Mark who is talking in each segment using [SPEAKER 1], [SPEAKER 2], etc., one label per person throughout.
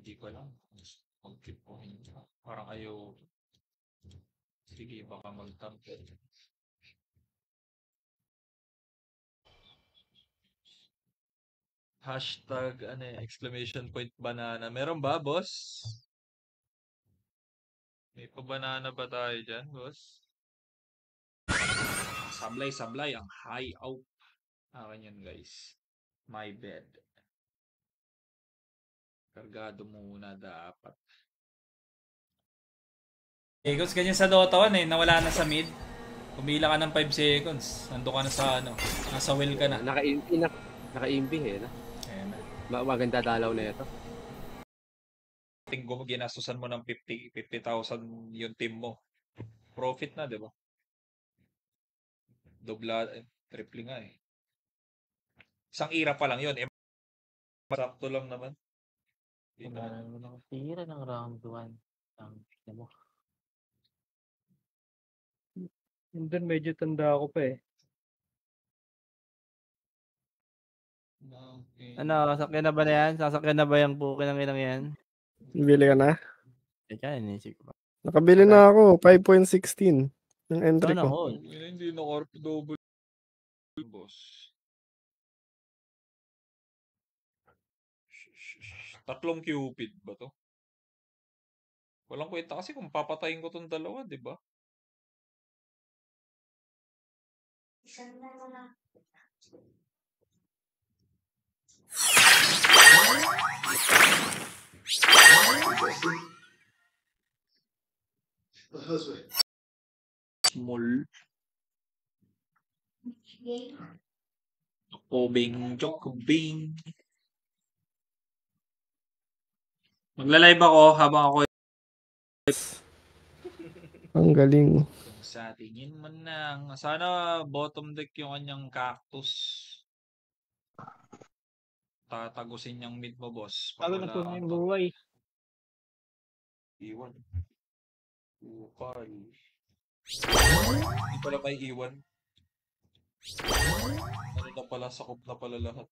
[SPEAKER 1] Hindi ko alam. Mag-keep ko. Parang ayaw. Sige, baka mag-tamper. Hashtag, exclamation point banana. Meron ba, boss? May pa-banana ba tayo dyan, boss? Sablay, ang high out. Akin yan, guys. My bed. Kargado muna dapat.
[SPEAKER 2] Seconds, ganyan sa Dota 1 nawala na sa mid. Pumila ka ng 5 seconds. Nandun ka na sa nasa well ka na.
[SPEAKER 3] Naka-imbi no?
[SPEAKER 2] Ayan na.
[SPEAKER 3] Maganda dalaw na ito.
[SPEAKER 1] Tinggo mo, ginastusan mo ng 50,000 yung team mo. Profit na, di ba? Dobla, triple nga eh. Isang ira pa lang yun. Sakto lang naman.
[SPEAKER 4] Wala naman ako tira ng round 1. Ang mo.
[SPEAKER 5] And then medyo tanda ako pa eh.
[SPEAKER 6] Ano, sasakyan na ba na yan? Sasakyan na ba yung bukin ng inang yan?
[SPEAKER 7] Bili ka na?
[SPEAKER 6] Kaya inisip ko.
[SPEAKER 7] Nakabili na ako, 5.16 ng entry ko.
[SPEAKER 1] Hindi na corp double. Boss. Tatlong Cupid ba to? Walang kwenta kasi kung papatayin ko tong dalawa, di ba? Small. Jokobing. Magla-live ako habang ako.
[SPEAKER 7] Ang galing.
[SPEAKER 1] Sa tingin mo nang sana bottom deck yung kanyang cactus. Tatagusin niyang mid mo, boss.
[SPEAKER 4] Bago na po yung buhay.
[SPEAKER 1] Iwan. Ukay. Hindi pala may iwan. Ano na pala, sakop na pala lahat.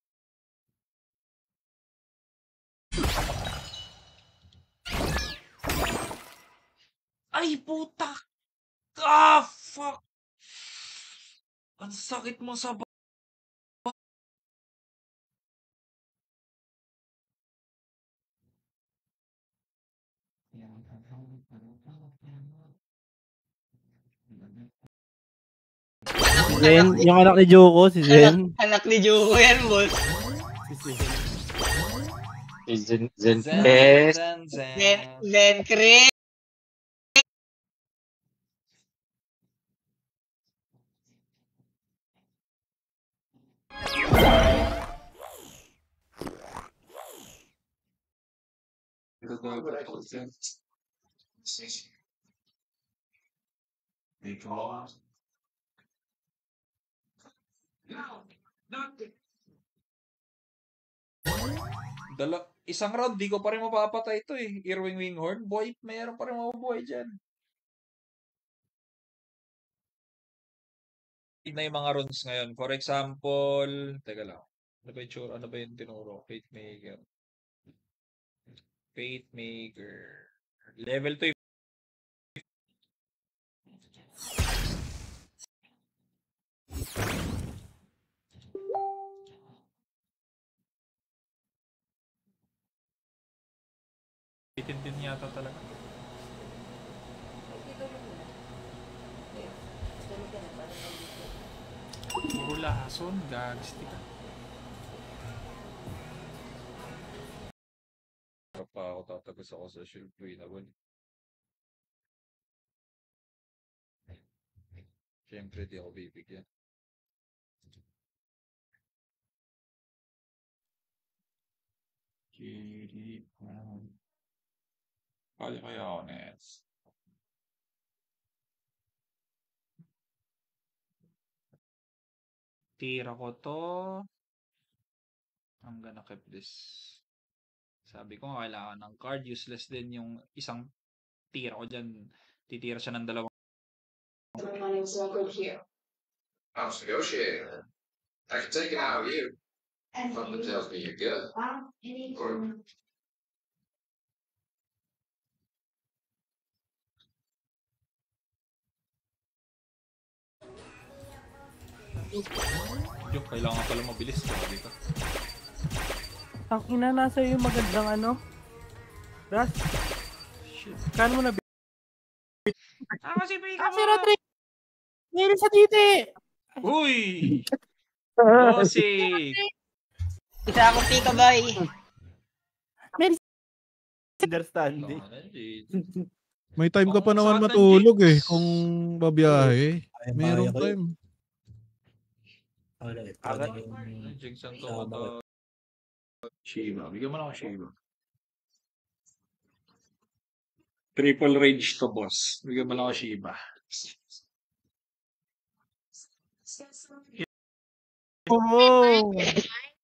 [SPEAKER 1] Ay, puta! Ah, fuck! Ang sakit mo sa
[SPEAKER 6] Zen, yung anak ni Joko, si Zen.
[SPEAKER 4] Anak ni Joko yan, boss. Zen Chris.
[SPEAKER 1] Isang round, di ko pa rin mapapatay ito eh. Earwing Winghorn. Boy, mayroon pa rin mabubuhay dyan. Na yung mga runes ngayon. For example, teka lang. Ano ba yung tinuro? Fate Maker. Level 2. Itin din yata talaga. Puro lason, gagstik. Pa ako tatagos ako sa Shield Queen na wala. Siyempre di ako bibigyan. Kaya ako next. Tira ko to. I'm gonna keep this. Sabi ko kailangan ng card. Useless din yung isang tira ko dyan. Titira siya ng dalawang.
[SPEAKER 8] I was negotiating. I can take it out of you. Something tells me you're good.
[SPEAKER 2] Yung kailangan pala mabilis. Grabe ka.
[SPEAKER 6] Ang ina, nasa yung magandang ano? Ras,
[SPEAKER 2] Shit.
[SPEAKER 6] kano mo na
[SPEAKER 1] Kasi pika
[SPEAKER 6] si Rodrigo! Meron sa titi!
[SPEAKER 2] Uy! Bossy!
[SPEAKER 9] Isa akong pika boy.
[SPEAKER 6] Understanding.
[SPEAKER 10] May time ka pa
[SPEAKER 2] Ang
[SPEAKER 10] naman
[SPEAKER 2] sakit ng
[SPEAKER 10] matulog eh
[SPEAKER 2] Jinx.
[SPEAKER 10] kung babiyahe. Merong time.
[SPEAKER 2] Jinx ang tawag. Shiva. Bigyan mo lang ako Shiva. Triple rage to, boss. Bigyan mo lang ako Shiva.
[SPEAKER 6] Oo!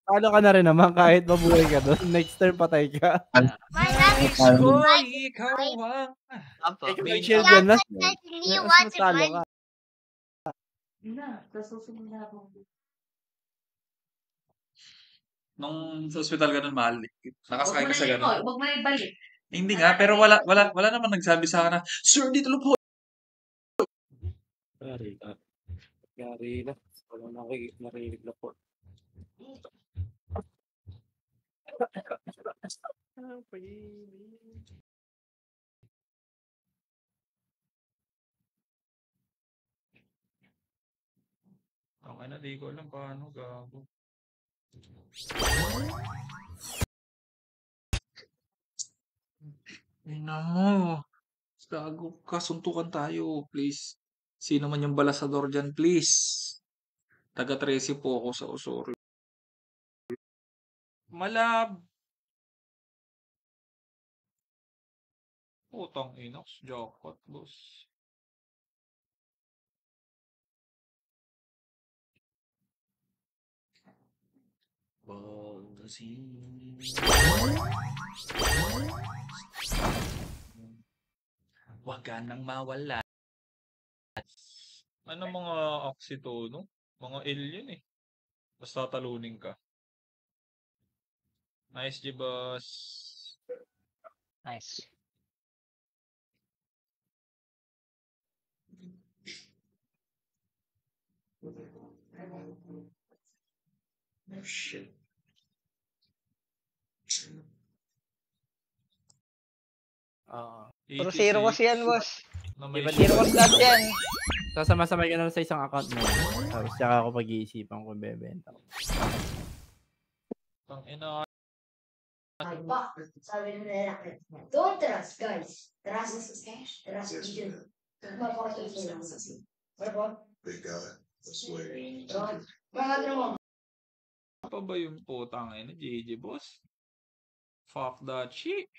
[SPEAKER 6] Paano ka na rin naman kahit mabuhay ka doon? Next turn patay ka.
[SPEAKER 2] Nais ko ikaw ang...
[SPEAKER 9] Apo.
[SPEAKER 6] Ikaw may shield yan, Nas. Mas matalo ka.
[SPEAKER 2] Nung sa hospital ganun, mahal. Nakasakay ka sa ganun.
[SPEAKER 9] Huwag mo na ibalik.
[SPEAKER 2] Hindi nga, pero wala naman nagsabi sa akin na, Sir, dito lang po.
[SPEAKER 3] Yari na. Walang narinig na po.
[SPEAKER 2] Okay na, di ko alam paano gago. Ina mo. Gago, kasuntukan tayo, please. Sino man yung balasador dyan, please. Taga-Tracy po ako sa Osorio. Malab! Utang inox, jackpot, boss. Huwag ka nang mawala. Ano mga oxytono? Mga alien eh. Basta talunin ka. Nice, G-Boss.
[SPEAKER 9] Nice.
[SPEAKER 2] Oh, shit.
[SPEAKER 9] Puro zero was yan, boss.
[SPEAKER 2] Na may
[SPEAKER 9] Di ba zero was lahat yan?
[SPEAKER 6] Sasama-samay ka na lang sa isang account mo. Tapos tsaka ako pag-iisipan kung bebenta ko.
[SPEAKER 2] Ang ina.
[SPEAKER 11] Sabi nila, don't trust, guys. Trust cash. Trust you.
[SPEAKER 8] They got it. This way.
[SPEAKER 2] Pa ba yung putang ina, GG, boss? Fuck that shit.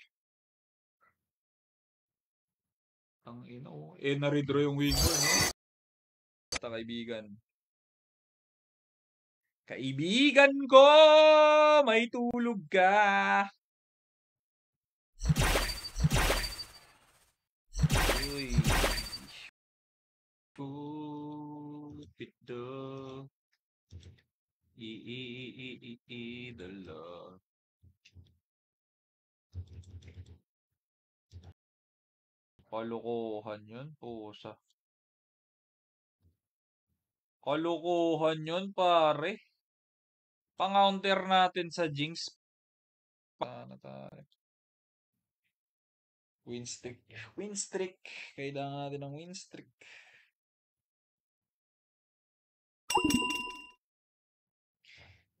[SPEAKER 2] Ang ina, oh. Na-redraw yung win mo, no? Basta kaibigan. Kaibigan ko! May tulog ka! Uy. Put the idol. Kalokohan yun, pusa. Kalokohan yun, pare. Pang-counter natin sa Jinx. Paano tayo? Win streak. Win streak. Kailangan natin ng win streak.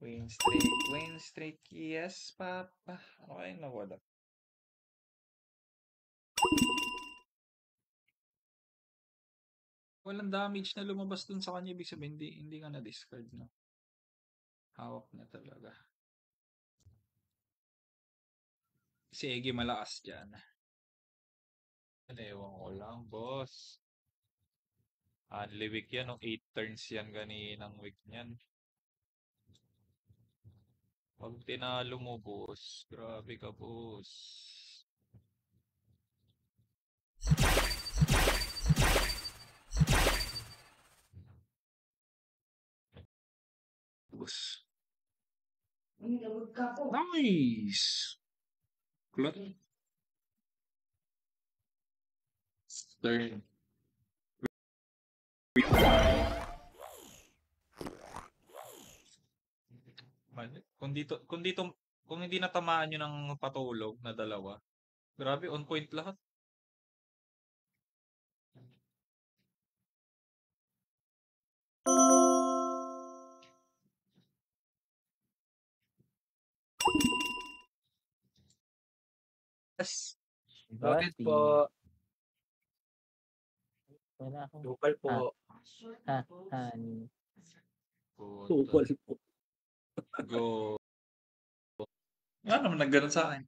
[SPEAKER 2] Win streak. Win streak. Yes, papa. Okay, nawala. Walang damage na lumabas dun sa kanya. Ibig sabihin, hindi ka na-discard, no? Hawak na talaga. Si Ege malakas dyan. Ewan ko lang, boss. Only week yan, no? 8 turns yan kaninang week niyan. Pag tinalo mo, boss. Grabe ka, boss. Boss. Nice! Clot. Turn.
[SPEAKER 1] Kung hindi natamaan nyo ng patulog na dalawa, grabe, on point lahat.
[SPEAKER 2] Yes.
[SPEAKER 4] Bakit
[SPEAKER 2] po?
[SPEAKER 4] Wala akong
[SPEAKER 2] Local po.
[SPEAKER 4] honey.
[SPEAKER 2] Local po.
[SPEAKER 1] Go.
[SPEAKER 2] Ano naman nagganon sa akin?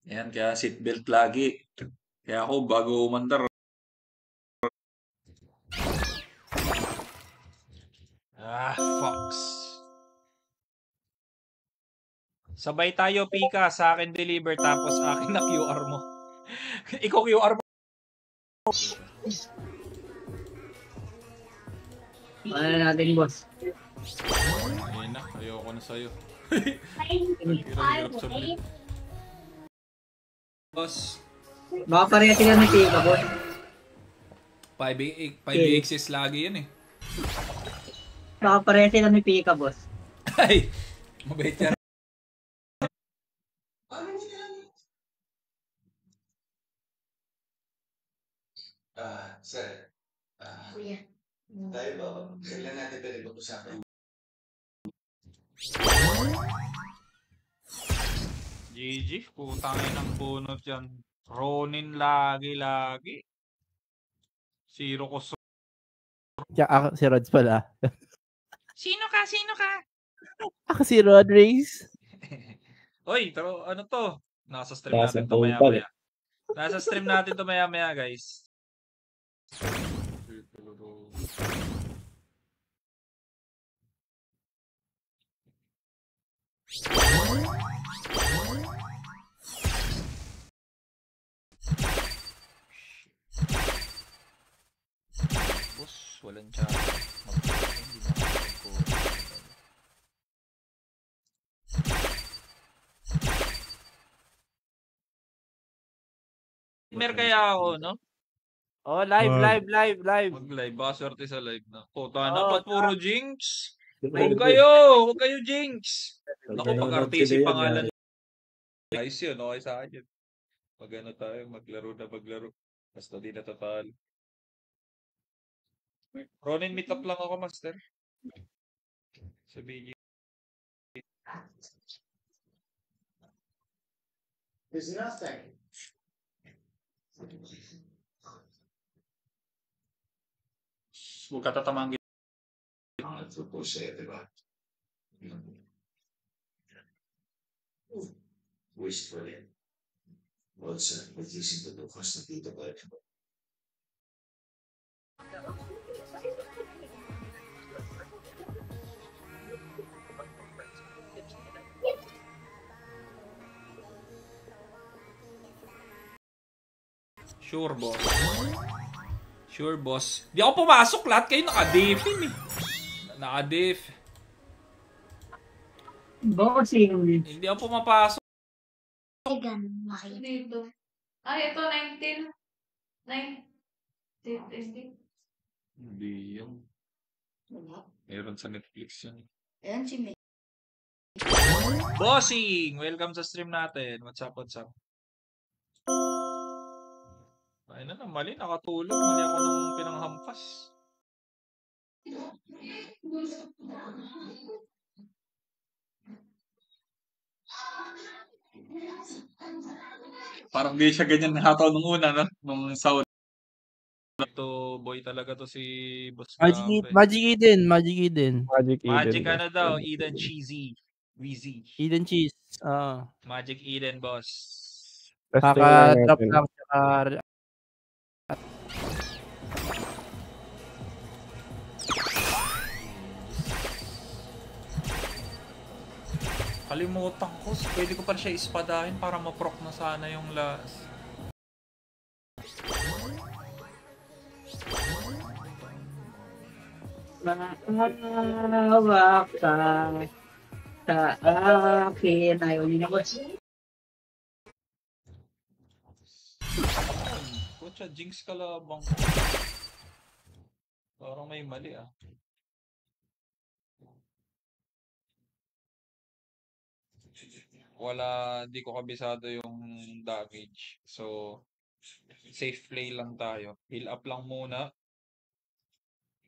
[SPEAKER 2] Yan, kaya seatbelt lagi. Kaya ako, bago umandar,
[SPEAKER 1] Fox. Sabay tayo, Pika. Sa akin deliver, tapos akin na QR mo. Ikaw QR mo.
[SPEAKER 9] Ano na natin, boss?
[SPEAKER 1] Ayun na, ayoko na sa'yo. Hirap sabihin. Boss,
[SPEAKER 9] Baka pareha sila ng Pika, boss.
[SPEAKER 1] 5axis lagi yan eh.
[SPEAKER 9] Baka pareha sila ng Pika, boss.
[SPEAKER 1] Ay, mabait yan.
[SPEAKER 8] Sir.
[SPEAKER 11] Kuya.
[SPEAKER 8] Tayo ba? Kailan natin pinag-usapan?
[SPEAKER 1] GG, putangin ng bunot yan. Ronin lagi. Zero ko.
[SPEAKER 6] Si Rods pala.
[SPEAKER 1] Sino ka?
[SPEAKER 6] Ako si Rodriguez.
[SPEAKER 1] Oy, pero ano to? Nasa stream natin to maya-maya. Nasa stream natin to maya-maya, guys. Boss, walang chat. Hindi na ako. Mer kaya ako, no?
[SPEAKER 6] Oh, live.
[SPEAKER 1] Mag-live. Baka swerte sa live na. Puta na, ba't puro Jinx? Huwag kayo Jinx. Ako, pag-artisi pangalan. Nice yun, okay sa akin yun. Mag-ano tayo, maglaro. Basta di natatalo. Ronin, meet up lang ako, master. Sa BG.
[SPEAKER 8] There's nothing.
[SPEAKER 2] huwag ka tatamang
[SPEAKER 8] Ito po siya, di ba? Wasteful yan. Well, sir, mag-isip na bukas na dito ba?
[SPEAKER 1] Sure, boss. Di ako pumasok. Lahat kayo naka-diff eh. Naka-diff.
[SPEAKER 9] Bossing.
[SPEAKER 1] Hindi ako pumapasok.
[SPEAKER 11] Ay, ganun. Makita.
[SPEAKER 12] Dito. Ay, ito, 19. 19.
[SPEAKER 1] Hindi yan. Meron sa Netflix yan.
[SPEAKER 11] Ayan si May.
[SPEAKER 1] Bossing! Welcome sa stream natin. What's up? Ay na, mali. Nakatulog. Mali ako ng pinanghampas.
[SPEAKER 2] Parang di siya ganyan nahataw nung una, no? Nung sound.
[SPEAKER 1] Ito, boy talaga to si Boss
[SPEAKER 6] Magic Eden.
[SPEAKER 1] Magic ano daw? Eden Cheesy. Wheezy.
[SPEAKER 6] Eden Cheese.
[SPEAKER 1] Magic Eden, boss.
[SPEAKER 6] Kaka-drop lang tsaka...
[SPEAKER 1] Kalimutan ko. Pwede ko pa siya ispadahin para ma-proc na sana yung last.
[SPEAKER 9] Mahawak ka sa akin. Ayaw niyo na, boss.
[SPEAKER 1] Kutsa, Jinx ka labang. Parang may mali ah. Hindi ko kabisado yung damage. So, safe play lang tayo. Heal up lang muna.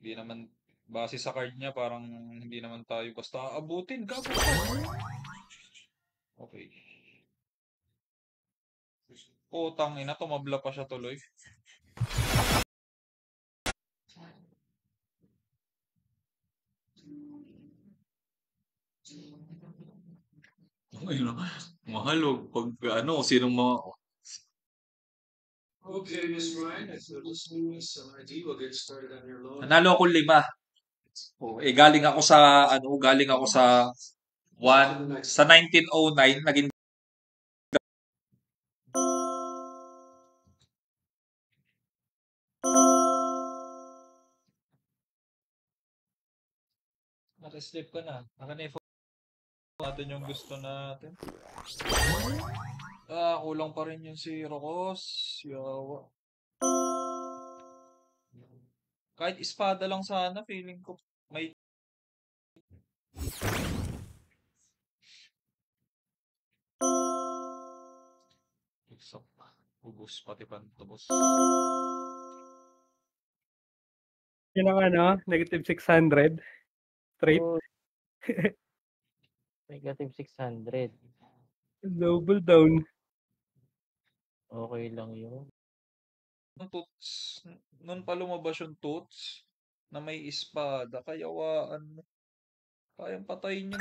[SPEAKER 1] Hindi naman, base sa card niya, parang hindi naman tayo basta aabutin. Gago ka. Okay. Tangina, tumabla pa siya tuloy. Ayun, mahal pag sinong mga
[SPEAKER 8] Okay, Miss Ryan, if you're listening, some ID, we'll get started on your loan.
[SPEAKER 1] nanalo ako 5. Galing ako sa 1909 naging Naka-sleep ka na. Natin yung gusto natin. Kulang pa rin yung si Rocos. Yawa. Kahit espada lang sana, feeling ko may Exop. Ubus pati pantubos.
[SPEAKER 5] Yun ang negative 600. Straight.
[SPEAKER 4] Negative 600.
[SPEAKER 5] Double down.
[SPEAKER 4] Okay lang yun.
[SPEAKER 1] Noon pa lumabas yung Toots na may espada, kayawaan mo. Kayang patayin yun.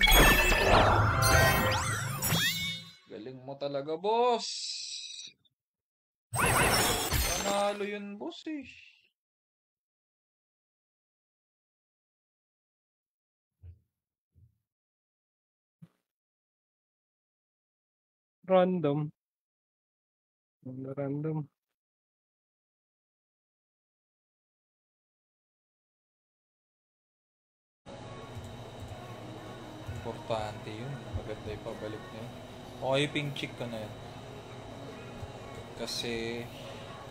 [SPEAKER 1] Galing mo talaga, boss. Panalo yun, boss eh.
[SPEAKER 5] Random. Random.
[SPEAKER 1] Importante yun. Maganda yung pabalik niya. Okay, pink chick ka na yun. Kasi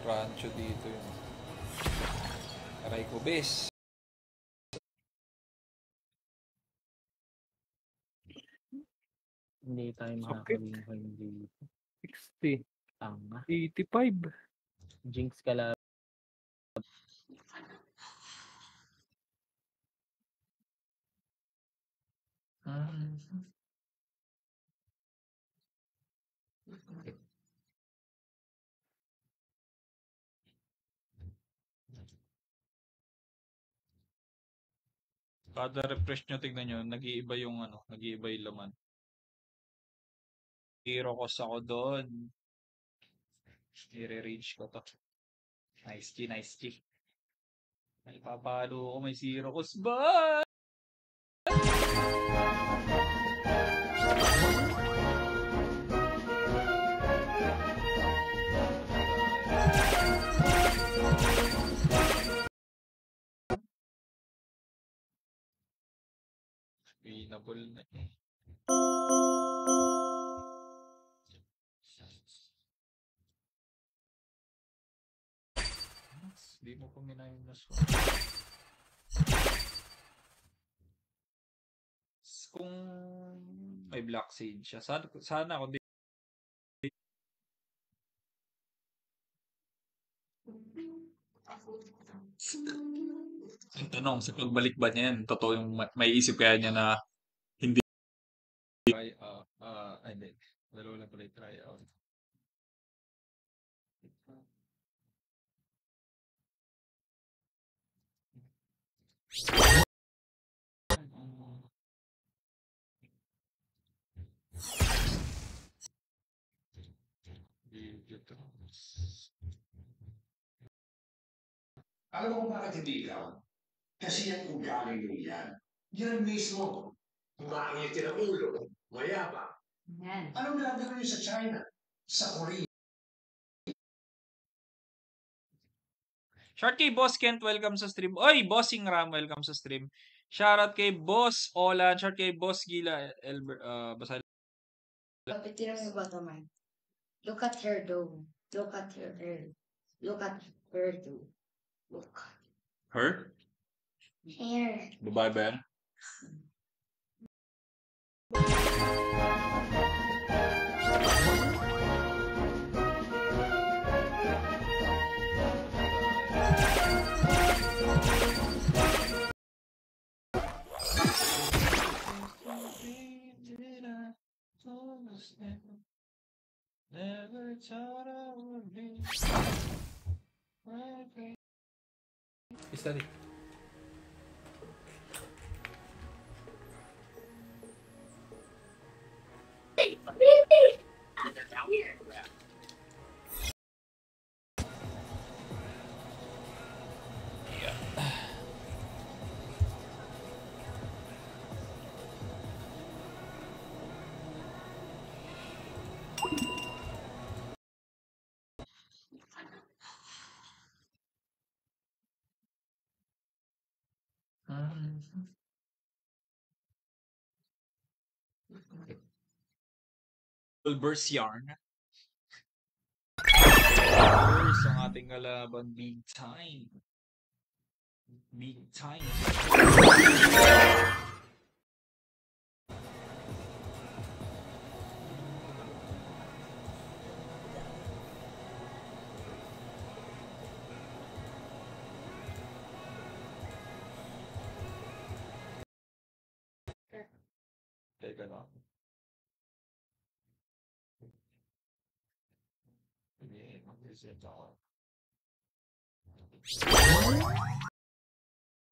[SPEAKER 1] rancho dito yun. Aray ko, bes.
[SPEAKER 4] Hindi tayo makakalingan dito.
[SPEAKER 5] 60.
[SPEAKER 4] Tanga.
[SPEAKER 5] 85.
[SPEAKER 4] Jinx ka lang.
[SPEAKER 1] Kada refresh nyo, tignan nyo, nag-iiba yung laman. Hero ko ako doon. I-re-range ko to. Nice G, nice G. May papalo ko, may zero ko. Bye! Winnable na eh. Hindi mo pa minayin na swap. Kung may Black Sage siya, sana ako din. Ang tanong, sa pagbalik ba niya yan, totoo yung may isip kaya niya na hindi try hindi. Dalawa lang pala try out.
[SPEAKER 8] Alam mo bakit hindi ikaw? Kasi yan kung galing mo yan. Yan mismo. Maangitin ang ulo, mayabang.
[SPEAKER 11] Yan.
[SPEAKER 8] Anong ginagawa niyo sa China? Sa Korea?
[SPEAKER 1] Shout kay Boss Kent, welcome sa stream. Oy, Bossing Ram, welcome sa stream. Shoutout kay Boss Olan, shout kay Boss Gila basta.
[SPEAKER 11] But tira mo ba naman? Look at her though. Look at her. Look at her though. Look.
[SPEAKER 1] Her?
[SPEAKER 11] Here.
[SPEAKER 1] Babae ba yan?
[SPEAKER 2] Study.
[SPEAKER 1] Pulver's Yarn. Pulver's ang ating kalaban. Big time. Big time. Teka lang.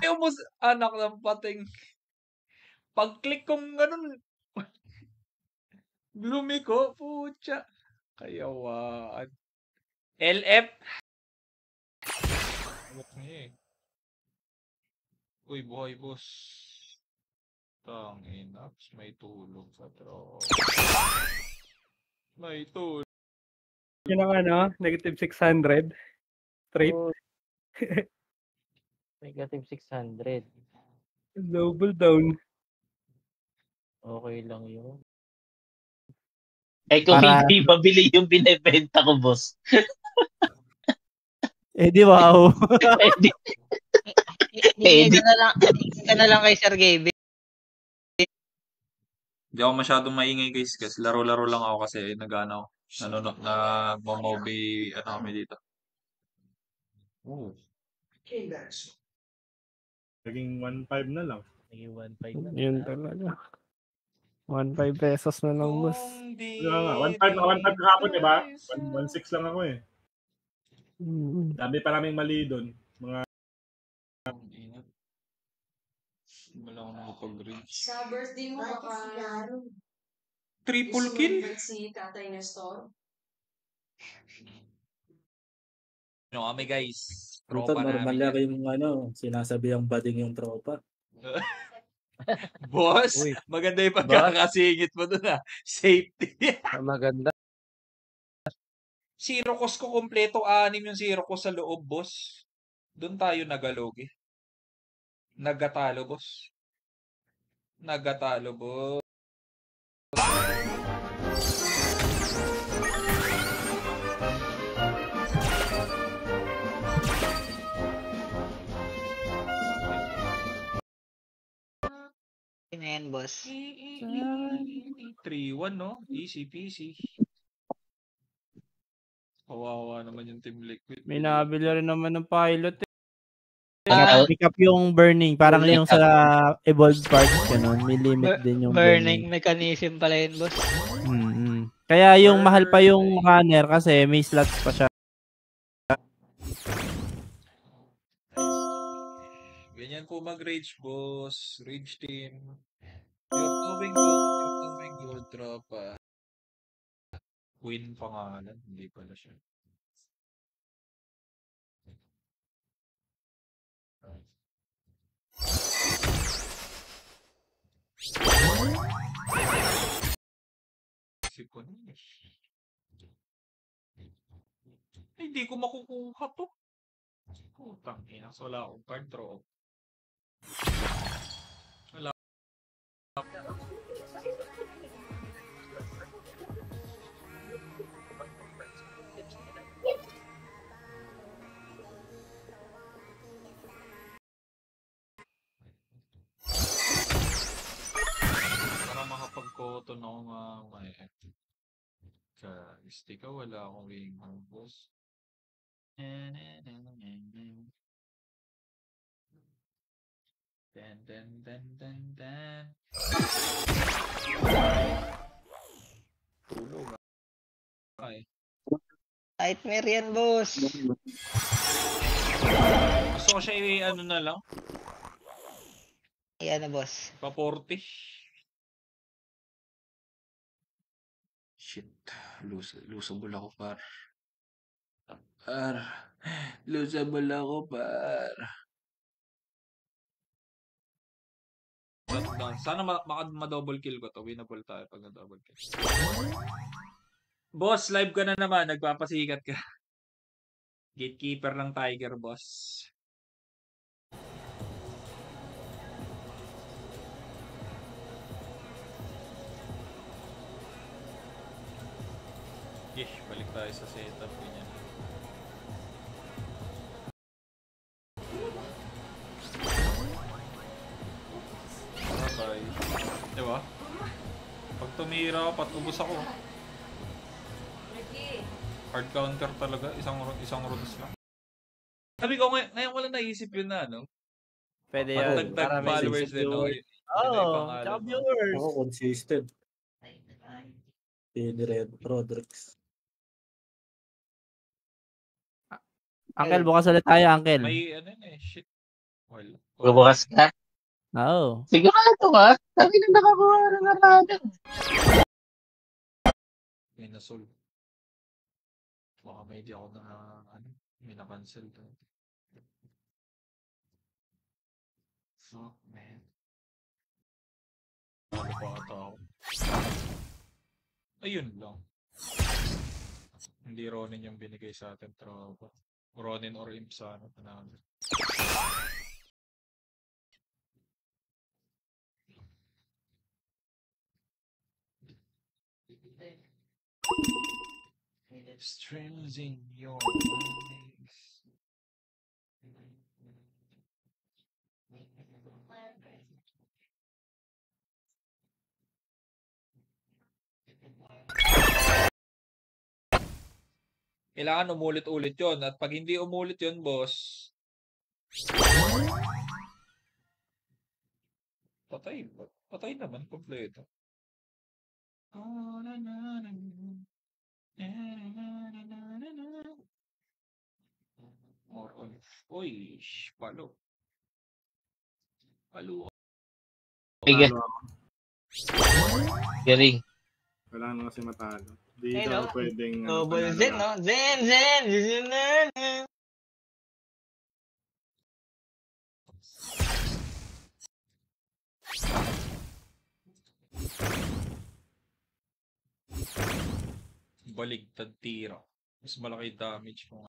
[SPEAKER 1] Ayaw mo anak ng pating. Pag-click kong ganun, lumiko, pucha. Kayawaan. LF. Uy, buhay boss. Tangin, may tulog sa tropa. May tulog.
[SPEAKER 5] Yun ang ano, negative 600. Straight.
[SPEAKER 4] Oh. Negative 600.
[SPEAKER 5] Double down.
[SPEAKER 4] Okay lang yun.
[SPEAKER 13] Eh kung hindi mabili yung binibenta ko, boss.
[SPEAKER 6] Eh di wow.
[SPEAKER 14] Hindi ka na lang kay Sir Gaby.
[SPEAKER 1] Hindi ako masyadong maingay guys kasi laro-laro lang ako kasi nag-ano, nag-mobi, ano kami dito.
[SPEAKER 10] Naging 1.5 na lang.
[SPEAKER 4] Naging 1.5 na.
[SPEAKER 7] Yun talaga. 1.5 pesos na lang, boss.
[SPEAKER 10] Kaya nga, 1.5 kahapon, di ba? 1.6 lang ako eh. Dami pa naming mali doon. Mga...
[SPEAKER 1] Wala akong nakapag-reach.
[SPEAKER 12] Sa birthday mo baka
[SPEAKER 1] Triple kill?
[SPEAKER 12] si Tatay Nestor.
[SPEAKER 1] Ano kami guys?
[SPEAKER 3] Ito,
[SPEAKER 1] Tropa
[SPEAKER 3] normal
[SPEAKER 1] namin.
[SPEAKER 3] lang yung sinasabi ang bading yung tropa.
[SPEAKER 1] Boss,
[SPEAKER 3] Uy.
[SPEAKER 1] maganda yung pagkakasingit mo dun Safety.
[SPEAKER 3] Maganda.
[SPEAKER 1] Zero cost ko kompleto, 6 yung zero cost sa loob, boss. Doon tayo nagalogi. Nagatalo, boss. Nagatalo, boss.
[SPEAKER 14] Yun na yan, boss.
[SPEAKER 1] 3-1, no? Easy peasy. Kawawa naman yung Team Liquid.
[SPEAKER 6] May nabili rin naman ng pilot eh.
[SPEAKER 14] Ah.
[SPEAKER 6] Pick up yung burning. Parang yung sa evolved parts. Ganun. May limit din yung
[SPEAKER 14] Burning mechanism pala yun, boss.
[SPEAKER 6] Kaya yung mahal pa yung runner kasi may slots pa siya.
[SPEAKER 1] Ganyan po mag-rage, boss. Rage team. You're doing good. You're doing good, tropa. Queen pangalan. Hindi pala siya. Hindi ko makukuha to. Putang ina, wala akong card draw. Wala. Ayan. Guys, tika wala akong wing boss. Dan. Tulog. Ay.
[SPEAKER 14] Nightmare yan, boss.
[SPEAKER 1] Gusto ko siya ano na lang.
[SPEAKER 14] Yan na, boss.
[SPEAKER 1] Pa 40. Shit. Losable ako, par. Losable ako, par. Sana ma-double kill ko to. Winnable tayo pag na-double kill. Boss, live ka na naman. Nagpapasikat ka. Gatekeeper ng Tiger, boss. Balik tayo sa setup niya. Bye. Diba? Pag tumira, patubos ako. Hard counter talaga. Isang runs lang. Sabi ko, ngayon ko lang naisip yun na, no?
[SPEAKER 6] Pwede yan.
[SPEAKER 1] Dagdag followers din, no?
[SPEAKER 6] Tsaka viewers.
[SPEAKER 3] Ako consistent. Rodriguez.
[SPEAKER 6] Uncle, bukas ulit tayo, Uncle.
[SPEAKER 1] May ano shit. Wala.
[SPEAKER 13] Bukas ka?
[SPEAKER 6] Oo.
[SPEAKER 13] Sigurado ka? Sabi na nakakuha ng aradan.
[SPEAKER 1] May nasolve. Baka may di ako may na-cancel to. Fuck, man. Ano pa ata ako? Ayun lang. Hindi Ronin yung binigay sa atin, tropa. Ronin or Imp sana. Streams in your eyes. Kailangan umulit-ulit yon at pag hindi umulit yon, boss, patay naman kompleto. More on. Uy, palo.
[SPEAKER 13] Sige. Galing.
[SPEAKER 10] Kailangan kasi matalo. Hindi daw pwedeng...
[SPEAKER 14] Double Zen, no? Zen.
[SPEAKER 1] Baligtad tira. Mas malaki damage mo.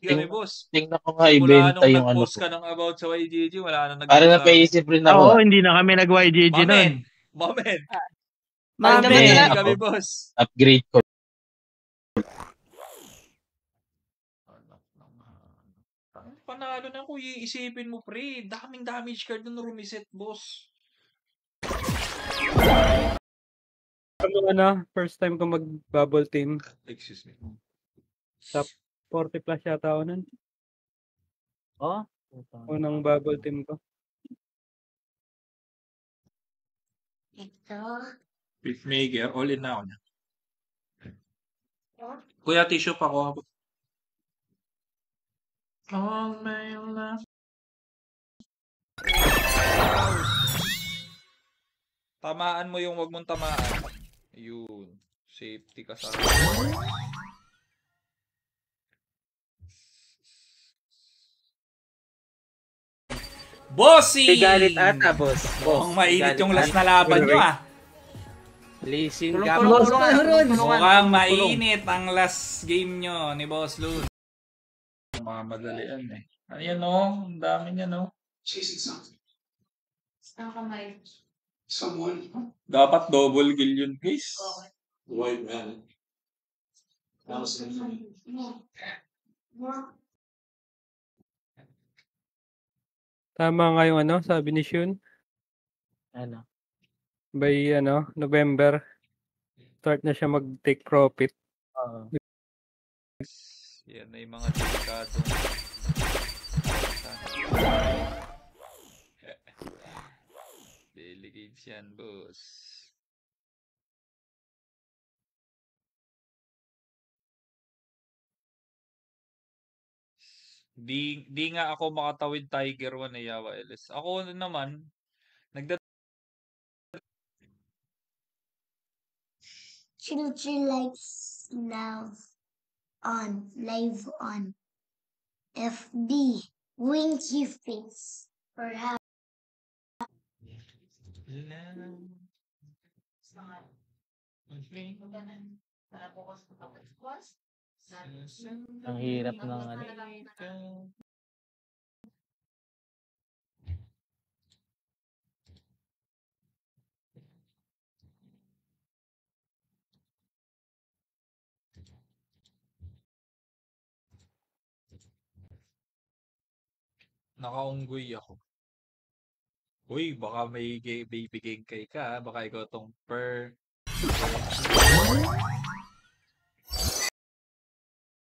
[SPEAKER 1] Kami, boss.
[SPEAKER 13] Tingnan ko nga ibenta yung ano
[SPEAKER 1] nag-post ka ng about sa YGG, wala na
[SPEAKER 13] Para napaisip rin ako.
[SPEAKER 5] Oo, hindi na kami nag-YGG nun.
[SPEAKER 1] Mamen.
[SPEAKER 5] Mamen.
[SPEAKER 1] Kami, boss.
[SPEAKER 13] Upgrade ko.
[SPEAKER 1] Panalo na kung iisipin mo, pre. Daming damage card nung rumiset, boss.
[SPEAKER 5] First time ko mag-bubble team.
[SPEAKER 1] Excuse me.
[SPEAKER 5] Top 40 plus yata ako nun.
[SPEAKER 6] Oh?
[SPEAKER 5] Unang bubble team ko.
[SPEAKER 1] Beefmaker, all in na ako na. Kuya, tissue pa ko. All my love. Tamaan mo yung wag mong tamaan. Ayun. Safety ka sa Bossy!
[SPEAKER 3] Galit ata, boss.
[SPEAKER 1] Mukhang mainit yung last na laban nyo, ah.
[SPEAKER 3] Leasing
[SPEAKER 1] Mukhang mainit ang last game nyo ni Boss Luz. Mamadalian eh. Ayan o, ang dami niya no.
[SPEAKER 8] Chasing something.
[SPEAKER 12] Someone.
[SPEAKER 8] Someone.
[SPEAKER 1] Dapat double kill yun, guys.
[SPEAKER 8] White man.
[SPEAKER 5] Tama nga yung ano, sabi ni Shun.
[SPEAKER 4] Ano?
[SPEAKER 5] By November, start na siya mag-take profit.
[SPEAKER 4] Oo.
[SPEAKER 1] Yan na yung mga delikado. Delicate yan, boss. Di nga ako makatawid Tiger 1 eh, Yawa LS. Ako naman,
[SPEAKER 11] Chill likes live on FB. Winky face. Perhaps.
[SPEAKER 4] Ang hirap ng ano.
[SPEAKER 1] nakaunggoy ako. Uy, baka may bibigay kay ka. Baka ikaw tong per.